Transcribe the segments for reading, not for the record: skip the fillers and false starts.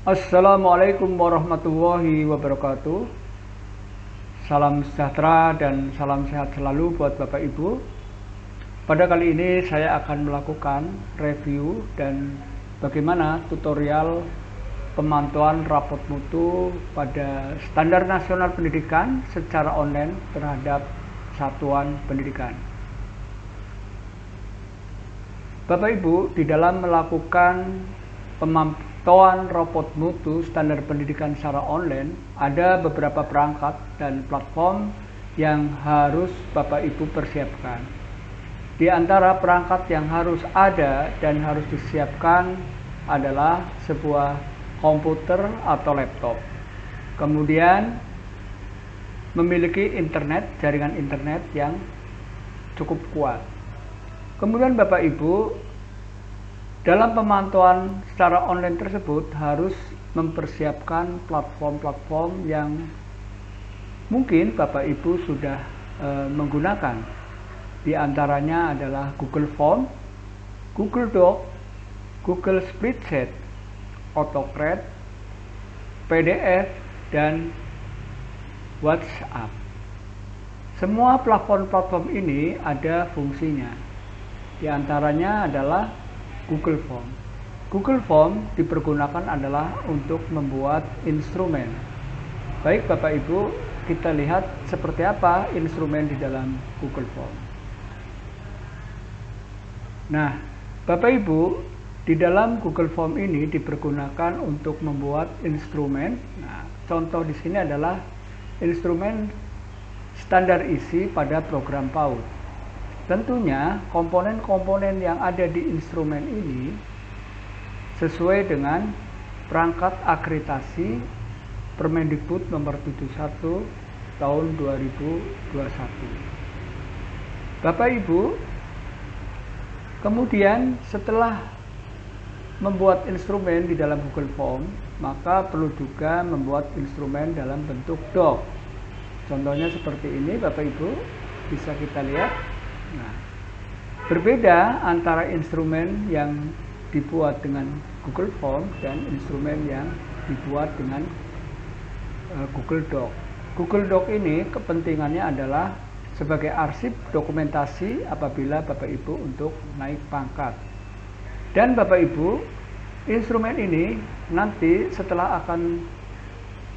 Assalamualaikum warahmatullahi wabarakatuh. Salam sejahtera dan salam sehat selalu buat Bapak Ibu. Pada kali ini saya akan melakukan review dan bagaimana tutorial pemantauan rapot mutu pada Standar Nasional Pendidikan secara online terhadap satuan pendidikan. Bapak Ibu, di dalam melakukan pemantauan rapot mutu standar pendidikan secara online, ada beberapa perangkat dan platform yang harus Bapak Ibu persiapkan. Di antara perangkat yang harus ada dan harus disiapkan adalah sebuah komputer atau laptop. Kemudian memiliki jaringan internet yang cukup kuat. Kemudian Bapak Ibu, dalam pemantauan secara online tersebut harus mempersiapkan platform-platform yang mungkin Bapak Ibu sudah menggunakan. Di antaranya adalah Google Form, Google Doc, Google Spreadsheet, AutoCAD, PDF, dan WhatsApp. Semua platform-platform ini ada fungsinya. Di antaranya adalah Google Form. Google Form dipergunakan adalah untuk membuat instrumen. Baik Bapak Ibu, kita lihat seperti apa instrumen di dalam Google Form. Nah, Bapak Ibu, di dalam Google Form ini dipergunakan untuk membuat instrumen. Nah, contoh di sini adalah instrumen standar isi pada program PAUD. Tentunya komponen-komponen yang ada di instrumen ini sesuai dengan perangkat akreditasi Permendikbud nomor 71 tahun 2021. Bapak Ibu, kemudian setelah membuat instrumen di dalam Google Form, maka perlu juga membuat instrumen dalam bentuk doc. Contohnya seperti ini Bapak Ibu, bisa kita lihat. Nah, berbeda antara instrumen yang dibuat dengan Google Form dan instrumen yang dibuat dengan Google Doc. Google Doc ini kepentingannya adalah sebagai arsip dokumentasi apabila Bapak Ibu untuk naik pangkat. Dan Bapak Ibu, instrumen ini nanti setelah akan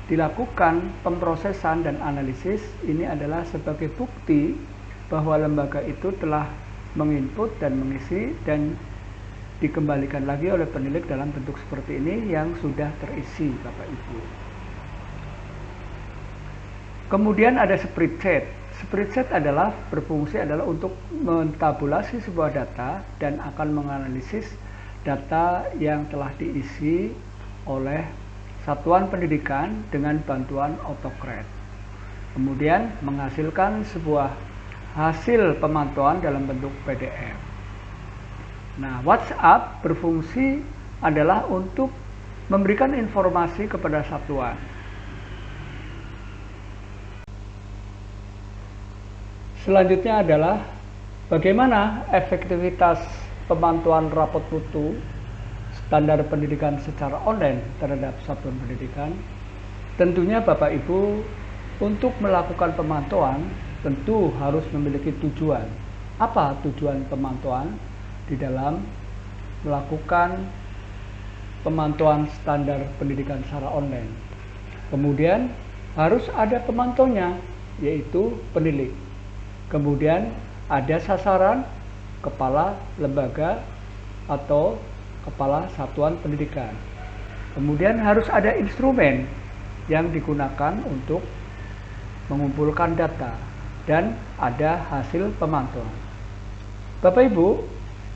dilakukan pemrosesan dan analisis, ini adalah sebagai bukti bahwa lembaga itu telah menginput dan mengisi dan dikembalikan lagi oleh penilik dalam bentuk seperti ini yang sudah terisi Bapak Ibu. Kemudian ada spreadsheet. Spreadsheet adalah berfungsi adalah untuk mentabulasi sebuah data dan akan menganalisis data yang telah diisi oleh satuan pendidikan dengan bantuan AutoCAD. Kemudian menghasilkan sebuah hasil pemantauan dalam bentuk PDF. Nah, WhatsApp berfungsi adalah untuk memberikan informasi kepada satuan. Selanjutnya adalah bagaimana efektivitas pemantauan rapot mutu standar pendidikan secara online terhadap satuan pendidikan. Tentunya Bapak Ibu, untuk melakukan pemantauan tentu harus memiliki tujuan. Apa tujuan pemantauan di dalam melakukan pemantauan standar pendidikan secara online? Kemudian harus ada pemantaunya, yaitu penilik. Kemudian ada sasaran kepala lembaga atau kepala satuan pendidikan. Kemudian harus ada instrumen yang digunakan untuk mengumpulkan data. Dan ada hasil pemantauan. Bapak Ibu,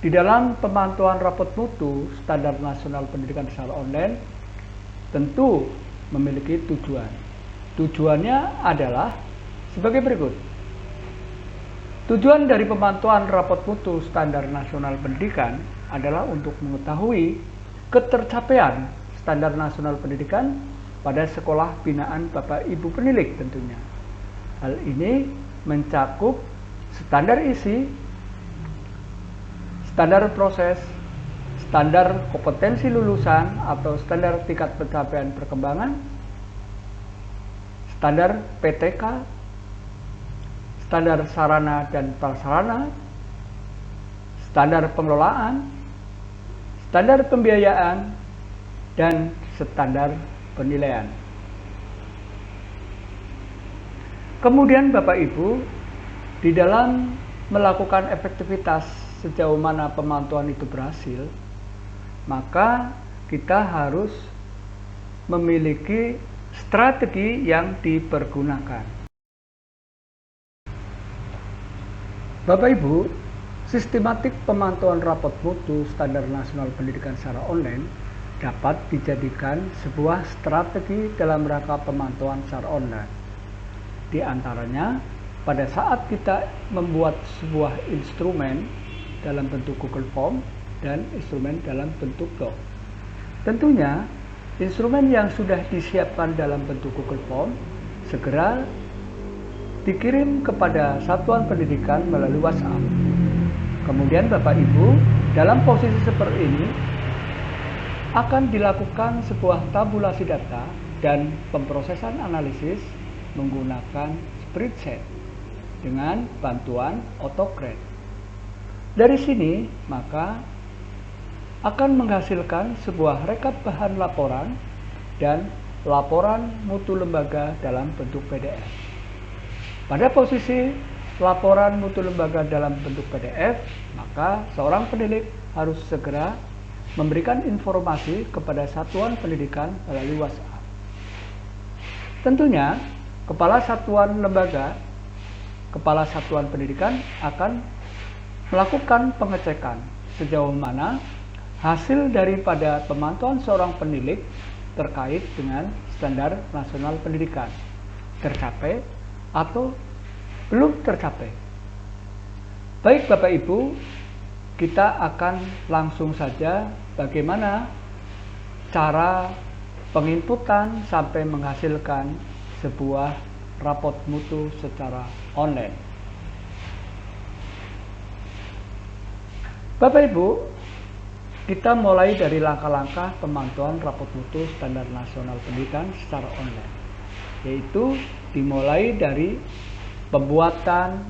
di dalam pemantauan rapot mutu standar nasional pendidikan secara online tentu memiliki tujuan. Tujuannya adalah sebagai berikut. Tujuan dari pemantauan rapot mutu standar nasional pendidikan adalah untuk mengetahui ketercapaian standar nasional pendidikan pada sekolah binaan Bapak Ibu penilik tentunya. Hal ini mencakup standar isi, standar proses, standar kompetensi lulusan atau standar tingkat pencapaian perkembangan, standar PTK, standar sarana dan prasarana, standar pengelolaan, standar pembiayaan, dan standar penilaian. Kemudian Bapak Ibu, di dalam melakukan efektivitas sejauh mana pemantauan itu berhasil, maka kita harus memiliki strategi yang dipergunakan. Bapak Ibu, sistematik pemantauan rapot mutu standar nasional pendidikan secara online dapat dijadikan sebuah strategi dalam rangka pemantauan secara online. Di antaranya, pada saat kita membuat sebuah instrumen dalam bentuk Google Form dan instrumen dalam bentuk doc. Tentunya, instrumen yang sudah disiapkan dalam bentuk Google Form segera dikirim kepada satuan pendidikan melalui WhatsApp. Kemudian Bapak Ibu, dalam posisi seperti ini akan dilakukan sebuah tabulasi data dan pemrosesan analisis menggunakan spreadsheet dengan bantuan AutoCAD. Dari sini, maka akan menghasilkan sebuah rekap bahan laporan dan laporan mutu lembaga dalam bentuk PDF. Pada posisi laporan mutu lembaga dalam bentuk PDF, maka seorang pendidik harus segera memberikan informasi kepada satuan pendidikan melalui WhatsApp. Tentunya, kepala satuan lembaga, kepala satuan pendidikan akan melakukan pengecekan sejauh mana hasil daripada pemantauan seorang pendidik terkait dengan standar nasional pendidikan tercapai atau belum tercapai. Baik Bapak Ibu, kita akan langsung saja bagaimana cara penginputan sampai menghasilkan sebuah rapot mutu secara online. Bapak Ibu, kita mulai dari langkah-langkah pemantauan rapot mutu standar nasional pendidikan secara online, yaitu dimulai dari pembuatan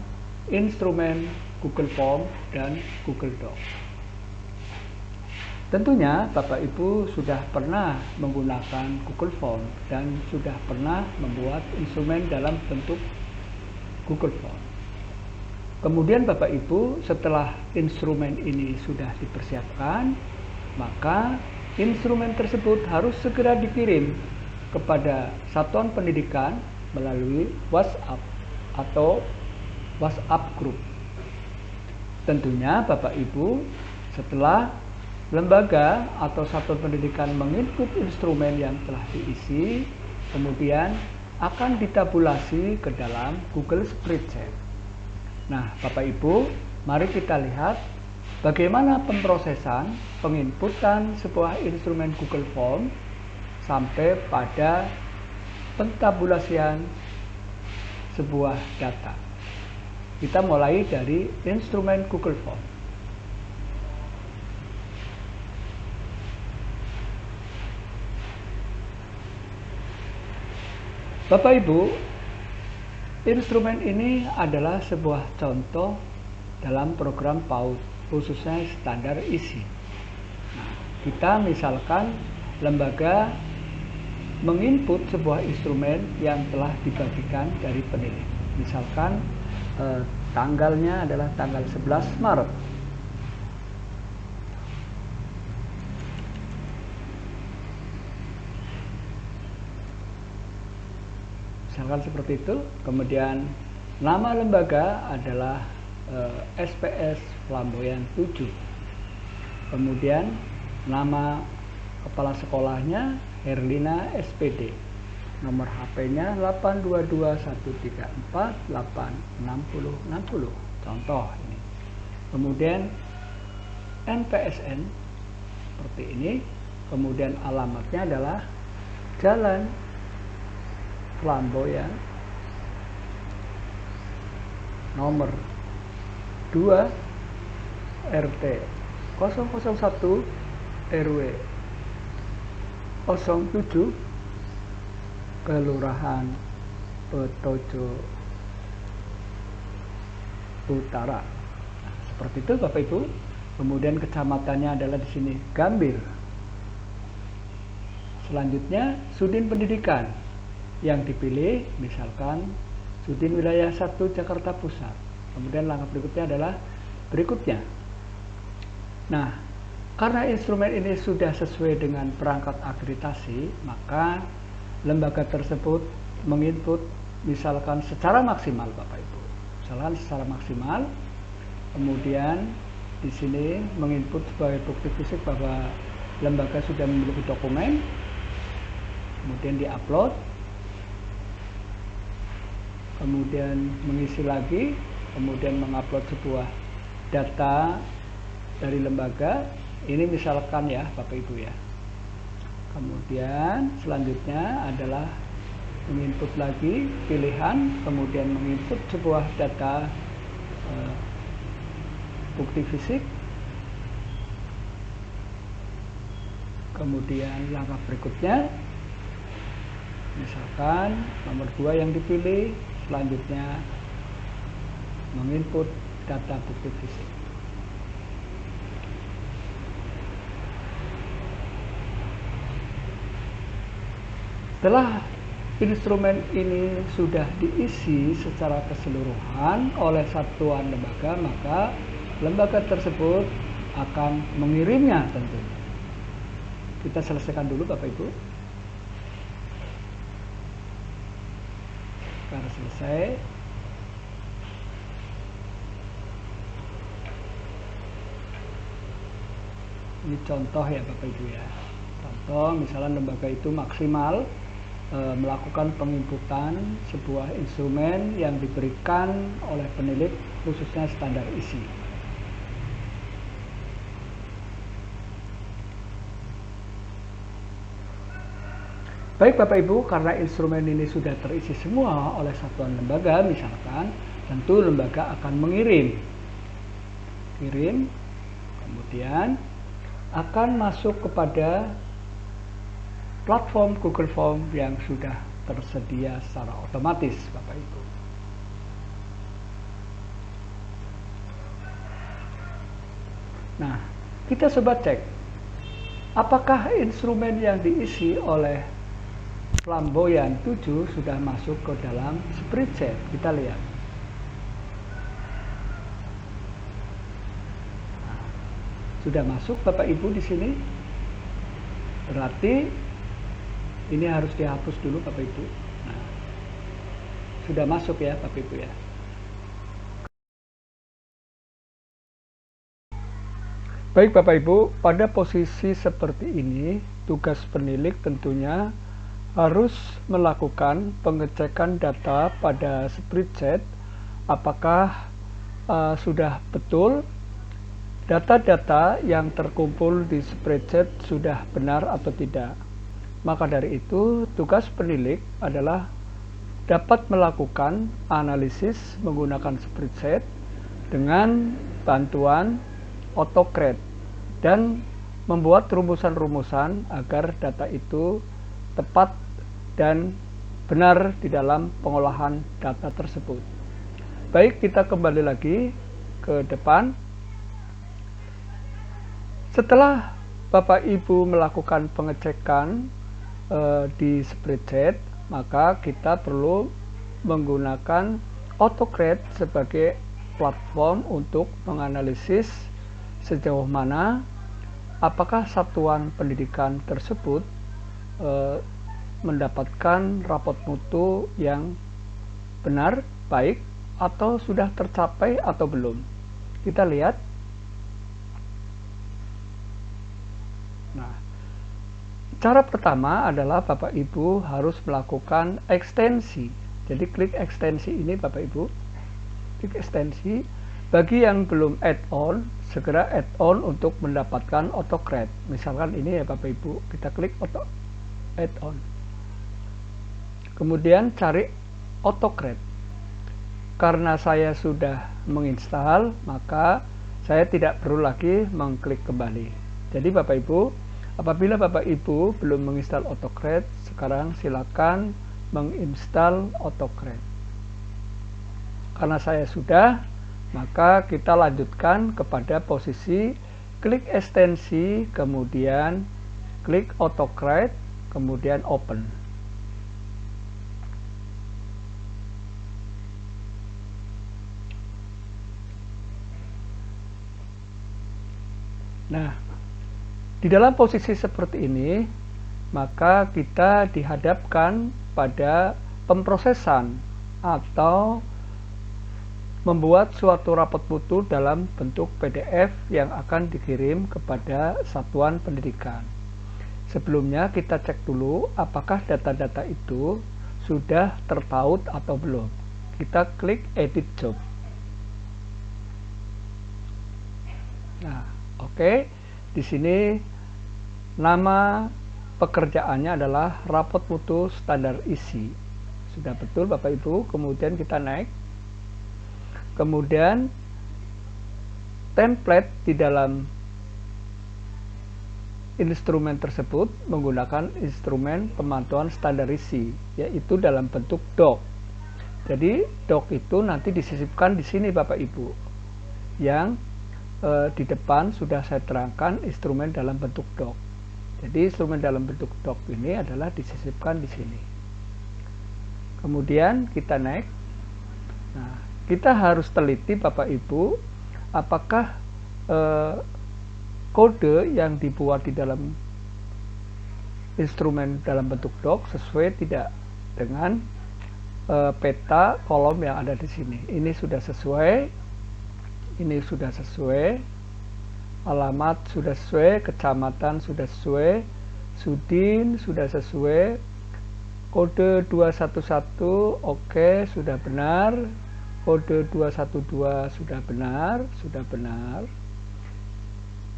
instrumen Google Form dan Google Doc. Tentunya Bapak Ibu sudah pernah menggunakan Google Form dan sudah pernah membuat instrumen dalam bentuk Google Form. Kemudian Bapak Ibu, setelah instrumen ini sudah dipersiapkan, maka instrumen tersebut harus segera dikirim kepada satuan pendidikan melalui WhatsApp atau WhatsApp Group. Tentunya Bapak Ibu, setelah lembaga atau satuan pendidikan menginput instrumen yang telah diisi, kemudian akan ditabulasi ke dalam Google Spreadsheet. Nah, Bapak Ibu, mari kita lihat bagaimana pemrosesan penginputan sebuah instrumen Google Form sampai pada pentabulasian sebuah data. Kita mulai dari instrumen Google Form. Bapak Ibu, instrumen ini adalah sebuah contoh dalam program PAUD, khususnya standar isi. Nah, kita misalkan lembaga menginput sebuah instrumen yang telah dibagikan dari pendidik. Misalkan tanggalnya adalah tanggal 11 Maret. Misalkan seperti itu, kemudian nama lembaga adalah SPS Flamboyan 7. Kemudian nama kepala sekolahnya Herlina SPD. Nomor HP-nya 82213486060. Contoh ini. Kemudian NPSN seperti ini. Kemudian alamatnya adalah Jalan Flamboyan nomor 2 RT 001 RW 07 Kelurahan Petojo Utara. Nah, seperti itu Bapak Ibu. Kemudian kecamatannya adalah di sini Gambir. Selanjutnya Sudin Pendidikan yang dipilih misalkan Sudin Wilayah 1 Jakarta Pusat. Kemudian langkah berikutnya adalah berikutnya. Nah, karena instrumen ini sudah sesuai dengan perangkat akreditasi, maka lembaga tersebut menginput misalkan secara maksimal Bapak Ibu. Misalkan secara maksimal, kemudian di sini menginput sebagai bukti fisik bahwa lembaga sudah memiliki dokumen, kemudian diupload, kemudian mengisi lagi, kemudian mengupload sebuah data dari lembaga. Ini misalkan ya Bapak Ibu ya. Kemudian selanjutnya adalah menginput lagi pilihan, kemudian menginput sebuah data bukti fisik. Kemudian langkah berikutnya misalkan nomor 2 yang dipilih, selanjutnya menginput data bukti fisik. Setelah instrumen ini sudah diisi secara keseluruhan oleh satuan lembaga, maka lembaga tersebut akan mengirimnya tentunya. Kita selesaikan dulu Bapak Ibu. Karena selesai. Ini contoh ya Bapak Ibu ya. Contoh misalnya lembaga itu maksimal melakukan penginputan sebuah instrumen yang diberikan oleh penilik, khususnya standar isi. Baik Bapak Ibu, karena instrumen ini sudah terisi semua oleh satuan lembaga, misalkan, tentu lembaga akan mengirim. Kemudian akan masuk kepada platform Google Form yang sudah tersedia secara otomatis Bapak Ibu. Nah, kita coba cek apakah instrumen yang diisi oleh Flamboyan 7 sudah masuk ke dalam spreadsheet. Kita lihat. Nah, sudah masuk Bapak Ibu di sini. Berarti ini harus dihapus dulu Bapak Ibu. Nah, sudah masuk ya Bapak Ibu ya. Baik Bapak Ibu, pada posisi seperti ini, tugas penilik tentunya harus melakukan pengecekan data pada spreadsheet apakah sudah betul data-data yang terkumpul di spreadsheet sudah benar atau tidak. Maka dari itu, tugas penilik adalah dapat melakukan analisis menggunakan spreadsheet dengan bantuan AutoCAD dan membuat rumusan-rumusan agar data itu tepat dan benar di dalam pengolahan data tersebut. Baik, kita kembali lagi ke depan. Setelah Bapak Ibu melakukan pengecekan di spreadsheet, maka kita perlu menggunakan AutoCAD sebagai platform untuk menganalisis sejauh mana apakah satuan pendidikan tersebut mendapatkan rapot mutu yang benar, baik, atau sudah tercapai atau belum. Kita lihat. Nah, cara pertama adalah Bapak Ibu harus melakukan ekstensi. Jadi klik ekstensi ini Bapak Ibu. Klik ekstensi. Bagi yang belum add-on, segera add-on untuk mendapatkan AutoCAD. Misalkan ini ya Bapak Ibu, kita klik add-on. Kemudian cari AutoCAD. Karena saya sudah menginstal, maka saya tidak perlu lagi mengklik kembali. Jadi Bapak Ibu, apabila Bapak Ibu belum menginstal AutoCAD, sekarang silakan menginstal AutoCAD. Karena saya sudah, maka kita lanjutkan kepada posisi klik ekstensi, kemudian klik AutoCAD, kemudian open. Nah, di dalam posisi seperti ini, maka kita dihadapkan pada pemrosesan atau membuat suatu rapot mutu dalam bentuk PDF yang akan dikirim kepada satuan pendidikan. Sebelumnya kita cek dulu apakah data-data itu sudah terpaut atau belum. Kita klik edit job. Nah, oke. Di sini nama pekerjaannya adalah rapot mutu standar isi. Sudah betul Bapak Ibu. Kemudian kita naik. Kemudian template di dalam instrumen tersebut menggunakan instrumen pemantauan standar isi, yaitu dalam bentuk doc. Jadi doc itu nanti disisipkan di sini Bapak Ibu. Yang di depan sudah saya terangkan instrumen dalam bentuk doc. Jadi instrumen dalam bentuk doc ini adalah disisipkan di sini. Kemudian kita naik. Nah, kita harus teliti Bapak Ibu, apakah kode yang dibuat di dalam instrumen dalam bentuk doc sesuai tidak dengan peta kolom yang ada di sini. Ini sudah sesuai. Ini sudah sesuai, alamat sudah sesuai, kecamatan sudah sesuai, Sudin sudah sesuai, kode 211 oke, sudah benar, kode 212 sudah benar.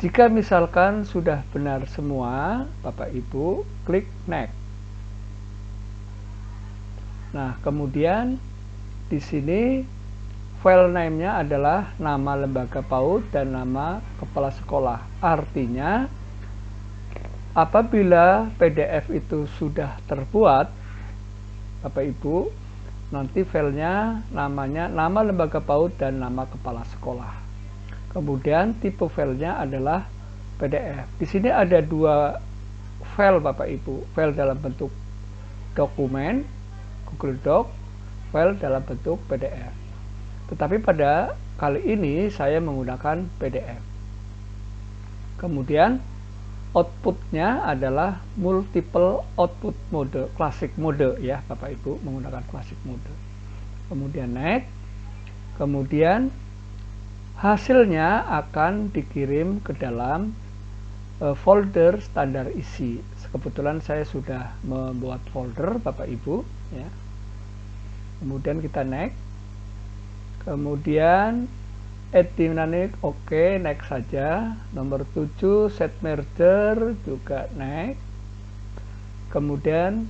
Jika misalkan sudah benar semua, Bapak Ibu klik next. Nah, kemudian di sini file name-nya adalah nama lembaga PAUD dan nama kepala sekolah. Artinya, apabila PDF itu sudah terbuat, Bapak Ibu, nanti filenya namanya nama lembaga PAUD dan nama kepala sekolah. Kemudian tipe filenya adalah PDF. Di sini ada dua file Bapak Ibu, file dalam bentuk dokumen, Google Doc, file dalam bentuk PDF. Tetapi pada kali ini saya menggunakan PDF. Kemudian outputnya adalah multiple output mode, classic mode ya Bapak Ibu, menggunakan classic mode. Kemudian next. Kemudian hasilnya akan dikirim ke dalam folder standar isi. Kebetulan saya sudah membuat folder Bapak Ibu ya. Kemudian kita next. Kemudian add dynamic oke, next saja. Nomor 7 set merger juga next. Kemudian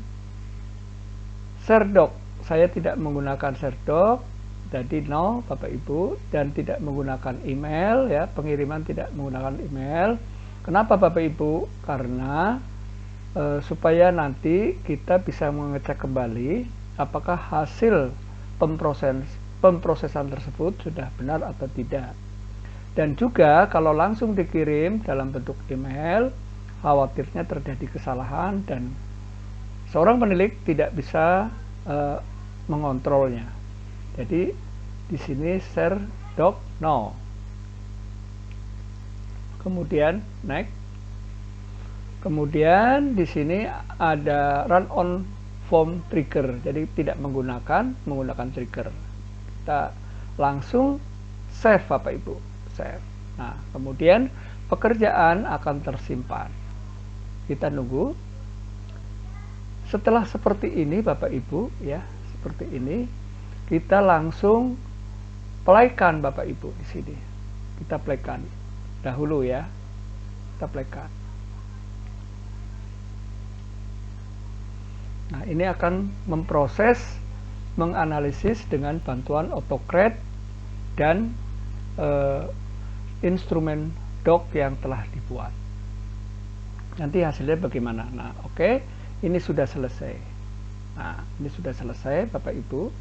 share doc, saya tidak menggunakan share doc, jadi no Bapak Ibu, dan tidak menggunakan email ya, pengiriman tidak menggunakan email. Kenapa Bapak Ibu? Karena supaya nanti kita bisa mengecek kembali apakah hasil pemrosesan tersebut sudah benar atau tidak. Dan juga kalau langsung dikirim dalam bentuk email, khawatirnya terjadi kesalahan dan seorang penilik tidak bisa mengontrolnya. Jadi di sini share doc no. Kemudian next. Kemudian di sini ada run on form trigger. Jadi tidak menggunakan trigger. Kita langsung save Bapak Ibu, save. Nah, kemudian pekerjaan akan tersimpan. Kita nunggu. Setelah seperti ini Bapak Ibu ya, seperti ini, kita langsung playkan Bapak Ibu di sini. Kita playkan dahulu ya. Kita playkan. Nah, ini akan memproses, menganalisis dengan bantuan AutoCAD dan instrumen doc yang telah dibuat. nanti hasilnya bagaimana. Nah, oke, ini sudah selesai. Nah, ini sudah selesai Bapak Ibu.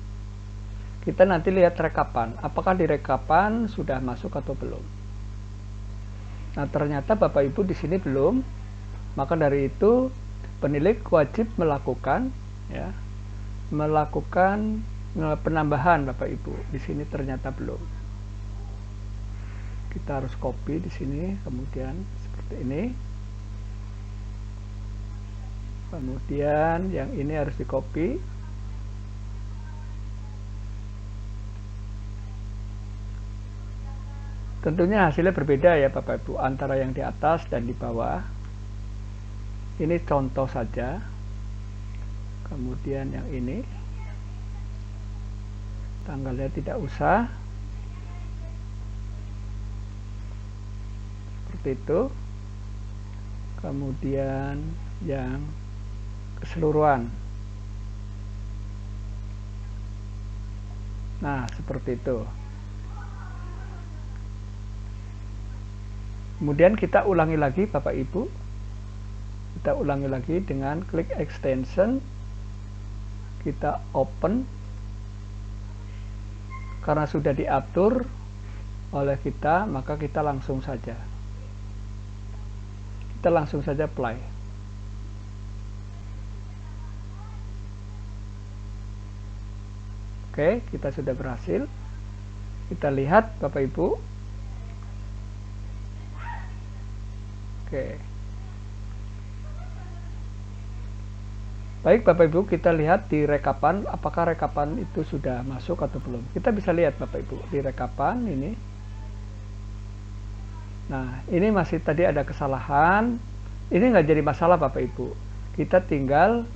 Kita nanti lihat rekapan. Apakah di rekapan sudah masuk atau belum? Nah, ternyata Bapak Ibu di sini belum. Maka dari itu penilik wajib melakukan penambahan Bapak Ibu. Di sini ternyata belum. Kita harus copy di sini, kemudian seperti ini. Kemudian yang ini harus di copy. Tentunya hasilnya berbeda ya Bapak Ibu, antara yang di atas dan di bawah. Ini contoh saja. Kemudian yang ini, tanggalnya tidak usah. Seperti itu. Kemudian yang keseluruhan. Nah, seperti itu. Kemudian kita ulangi lagi Bapak Ibu. Kita ulangi lagi dengan klik extension. Kita open. Karena sudah diatur oleh kita, maka kita langsung saja. Kita langsung saja play. Oke, kita sudah berhasil. Kita lihat Bapak Ibu. Oke. Baik Bapak Ibu, kita lihat di rekapan, apakah rekapan itu sudah masuk atau belum. Kita bisa lihat Bapak Ibu di rekapan ini. Nah, ini masih tadi ada kesalahan. Ini nggak jadi masalah Bapak Ibu. Kita tinggal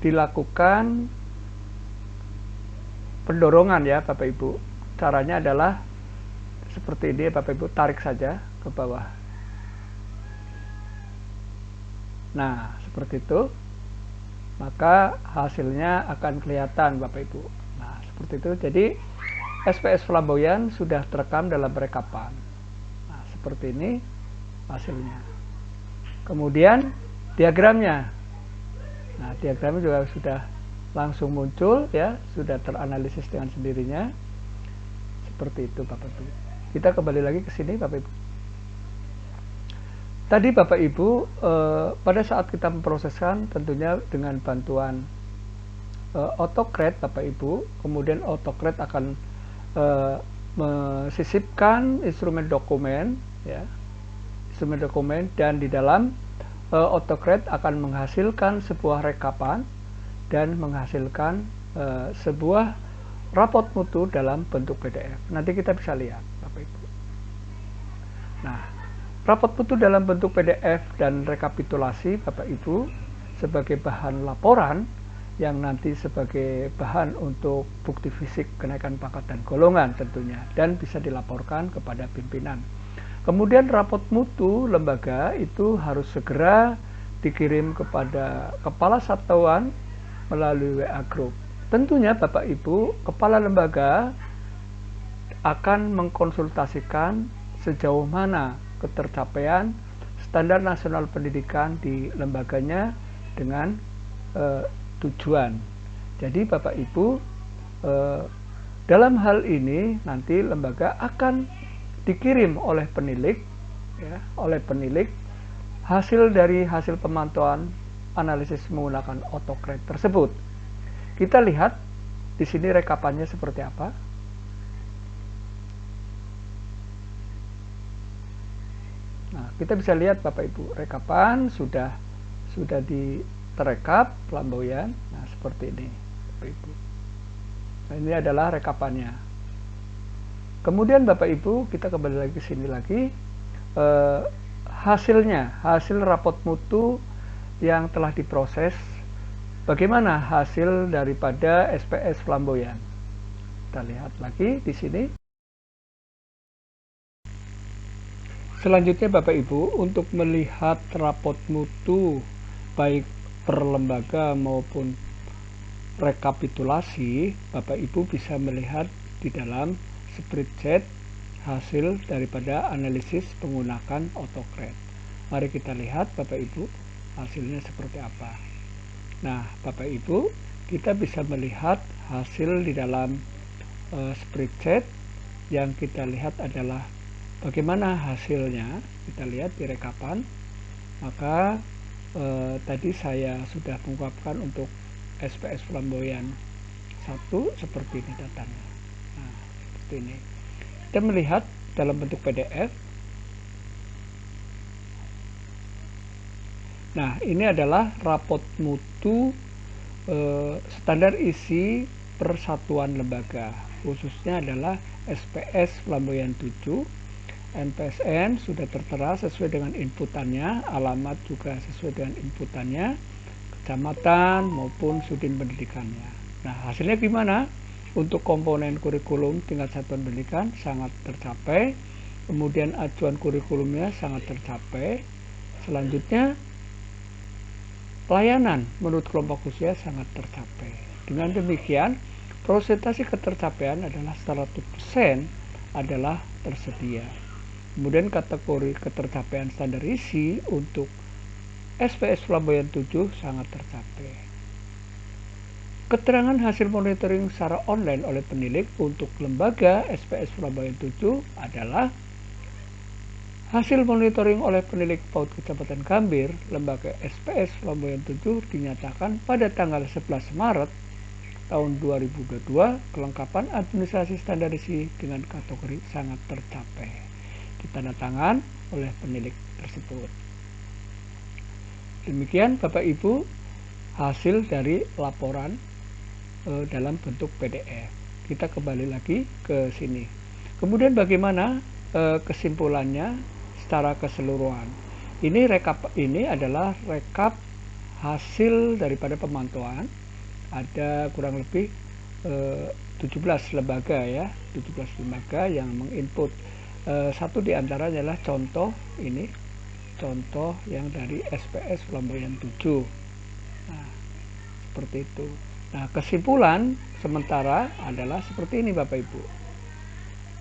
dilakukan pendorongan ya Bapak Ibu. Caranya adalah seperti ini Bapak Ibu, tarik saja ke bawah. Nah, seperti itu. Maka hasilnya akan kelihatan Bapak Ibu. Nah, seperti itu. Jadi SPS flamboyan sudah terekam dalam rekapan. Nah, seperti ini hasilnya. Kemudian diagramnya. Nah, diagramnya juga sudah langsung muncul ya, sudah teranalisis dengan sendirinya. Seperti itu Bapak Ibu. Kita kembali lagi ke sini Bapak Ibu. Tadi Bapak Ibu pada saat kita memproseskan tentunya dengan bantuan AutoCAD Bapak Ibu, kemudian AutoCAD akan mesisipkan instrumen dokumen ya, instrumen dokumen, dan di dalam AutoCAD akan menghasilkan sebuah rekapan dan menghasilkan sebuah rapot mutu dalam bentuk PDF. Nanti kita bisa lihat Bapak Ibu. Nah, rapot mutu dalam bentuk PDF dan rekapitulasi Bapak Ibu sebagai bahan laporan yang nanti sebagai bahan untuk bukti fisik kenaikan pangkat dan golongan tentunya, dan bisa dilaporkan kepada pimpinan. Kemudian rapot mutu lembaga itu harus segera dikirim kepada kepala satuan melalui WA Group. Tentunya Bapak Ibu, kepala lembaga akan mengkonsultasikan sejauh mana ketercapaian standar nasional pendidikan di lembaganya dengan tujuan. Jadi Bapak Ibu, dalam hal ini nanti lembaga akan dikirim oleh penilik ya, oleh penilik hasil dari hasil pemantauan analisis menggunakan AutoCAD tersebut. Kita lihat di sini rekapannya seperti apa. Nah, kita bisa lihat Bapak Ibu, rekapan sudah terekap flamboyan. Nah, seperti ini Bapak Ibu. Nah, ini adalah rekapannya. Kemudian Bapak Ibu, kita kembali lagi ke sini lagi. Hasilnya, hasil rapot mutu yang telah diproses, bagaimana hasil daripada SPS flamboyan. Kita lihat lagi di sini. Selanjutnya Bapak Ibu, untuk melihat rapot mutu baik per lembaga maupun rekapitulasi, Bapak Ibu bisa melihat di dalam spreadsheet hasil daripada analisis menggunakan AutoCAD. Mari kita lihat Bapak Ibu hasilnya seperti apa. Nah Bapak Ibu, kita bisa melihat hasil di dalam spreadsheet. Yang kita lihat adalah bagaimana hasilnya. Kita lihat di rekapan. Maka tadi saya sudah mengungkapkan untuk SPS Flamboyan 1 seperti ini datanya. Nah seperti ini. Kita melihat dalam bentuk PDF. Nah ini adalah rapot mutu standar isi persatuan lembaga, khususnya adalah SPS Flamboyan 7. NPSN sudah tertera sesuai dengan inputannya, alamat juga sesuai dengan inputannya, kecamatan maupun sudin pendidikannya. Nah hasilnya gimana? Untuk komponen kurikulum tingkat satuan pendidikan sangat tercapai, kemudian acuan kurikulumnya sangat tercapai. Selanjutnya pelayanan menurut kelompok usia sangat tercapai. Dengan demikian persentase ketercapaian adalah 100% adalah tersedia. Kemudian kategori ketercapaian standar isi untuk SPS Flamboyan 7 sangat tercapai. Keterangan hasil monitoring secara online oleh penilik untuk lembaga SPS Flamboyan 7 adalah hasil monitoring oleh penilik PAUD Kecamatan Gambir, lembaga SPS Flamboyan 7 dinyatakan pada tanggal 11 Maret tahun 2022 kelengkapan administrasi standar isi dengan kategori sangat tercapai. Ditandatangan oleh penilik tersebut. Demikian Bapak Ibu hasil dari laporan dalam bentuk PDF. Kita kembali lagi ke sini. Kemudian bagaimana kesimpulannya secara keseluruhan? Ini adalah rekap hasil daripada pemantauan. Ada kurang lebih 17 lembaga ya, 17 lembaga yang menginput. Satu di antaranya adalah contoh ini, contoh yang dari SPS Flamboyan 7. Nah, seperti itu. Nah, kesimpulan sementara adalah seperti ini Bapak Ibu.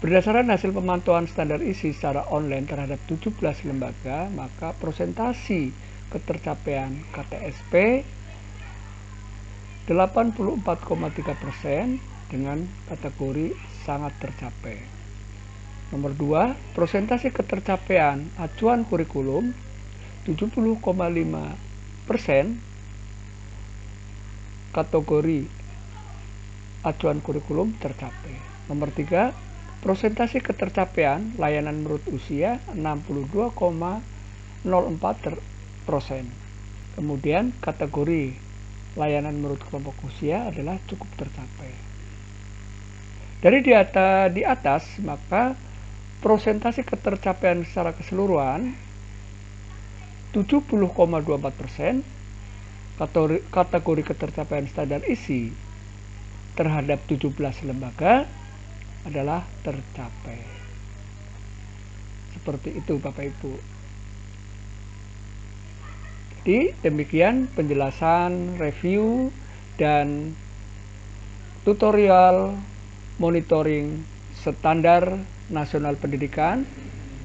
Berdasarkan hasil pemantauan standar isi secara online terhadap 17 lembaga, maka persentasi ketercapaian KTSP 84,3% dengan kategori sangat tercapai. Nomor 2, persentase ketercapaian acuan kurikulum 70,5%, kategori acuan kurikulum tercapai. Nomor 3, persentase ketercapaian layanan menurut usia 62,04%. Kemudian kategori layanan menurut kelompok usia adalah cukup tercapai. Dari di atas maka persentase ketercapaian secara keseluruhan 70,24%, kategori ketercapaian standar isi terhadap 17 lembaga adalah tercapai. Seperti itu Bapak Ibu. Jadi demikian penjelasan, review, dan tutorial monitoring standar nasional pendidikan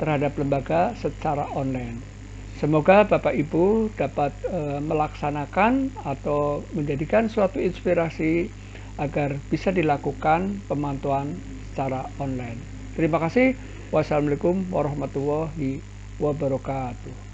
terhadap lembaga secara online. Semoga Bapak Ibu dapat melaksanakan atau menjadikan suatu inspirasi agar bisa dilakukan pemantauan secara online. Terima kasih. Wassalamualaikum warahmatullahi wabarakatuh.